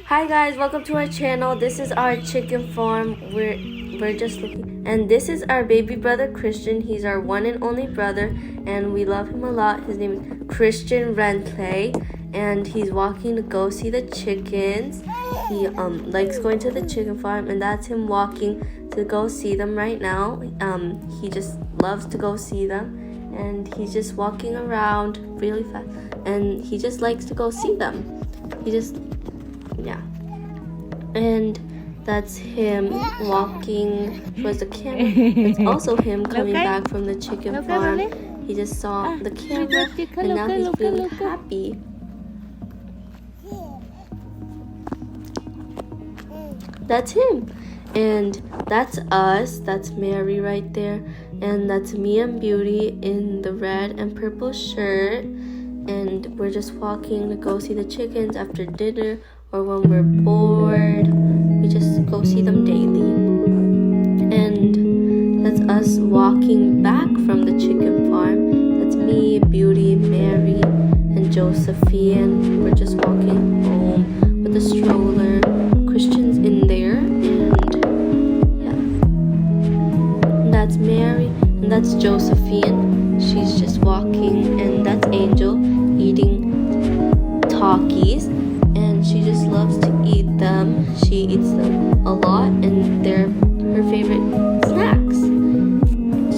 Hi guys, welcome to our channel. This is our chicken farm. We're just looking, and this is our baby brother Christian. He's our one and only brother, and we love him a lot. His name is Christian Rentley, and he's walking to go see the chickens. He likes going to the chicken farm, and that's him walking to go see them right now. He just loves to go see them, and he's just walking around really fast, and he just likes to go see them. Yeah, and that's him walking towards the camera. It's also him coming back from the chicken farm. He just saw the camera, and now he's really happy. That's him, and that's us. That's Mary right there, and that's me and Beauty in the red and purple shirt. And we're just walking to go see the chickens after dinner, or when we're bored. We just go see them daily. And that's us walking back from the chicken farm. That's me, Beauty, Mary, and Josephine. We're just walking home with a stroller. Christian's in there, and yeah. That's Mary, and that's Josephine. She's just walking, and that's Angel eating Takis, and she just loves to eat them. She eats them a lot, and they're her favorite snacks.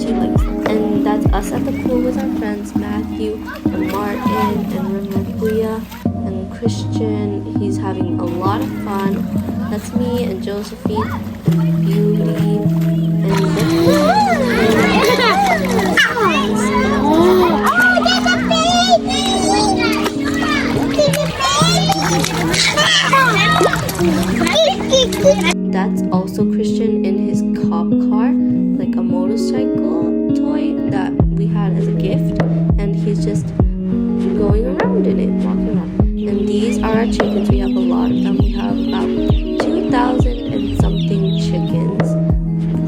She likes them. And that's us at the pool with our friends Matthew and Martin and Ramapuya and Christian. He's having a lot of fun. That's me and Josephine and Beauty That's also Christian in his cop car, like a motorcycle toy that we had as a gift, and he's just going around in it, walking around. And these are our chickens. We have a lot of them. We have about 2,000 and something chickens.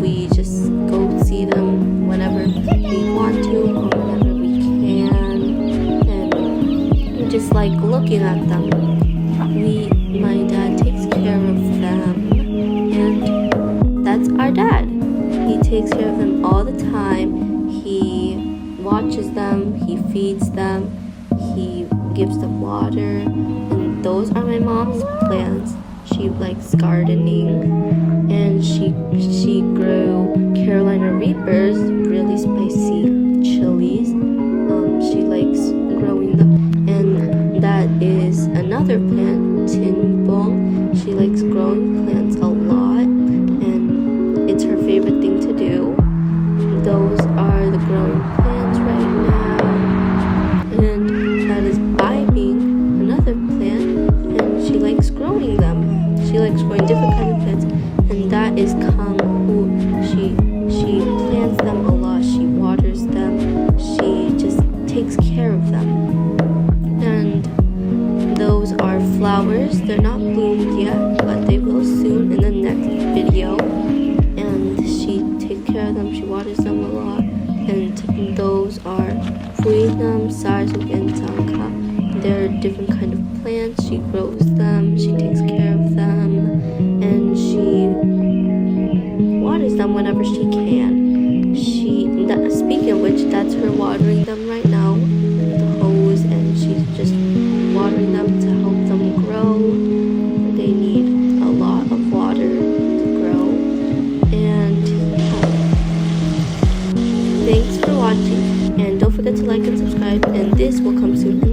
We just go see them whenever we want to or whenever we can, and we just like looking at them. My dad takes care of them, and that's our dad. He takes care of them all the time. He watches them, he feeds them, he gives them water, and those are my mom's plants. She likes gardening, and she grew Carolina Reapers, really spicy chilies. She likes growing them, and that is another plant, Tin Bong. She likes growing plants a lot, and it's her favorite thing to do. Those are the growing plants right now, and that is Bibing, another plant, and she likes growing them. She likes growing different kind of plants, and that is Kang Hu. She plants them a lot. She waters them. She just takes care of them. And those are flowers. They're not bloomed yet, but they will soon in the next video. And she takes care of them. She waters them a lot. And those are Puinam, Sarsuk, and Sangka. They're different kind of plants. She grows them. She takes care of them, and she waters them whenever she can. Speaking of which, that's her watering them right now with the hose, and she's just watering them to help them grow. They need a lot of water to grow. And thanks for watching, and don't forget to like and subscribe, and this will come soon.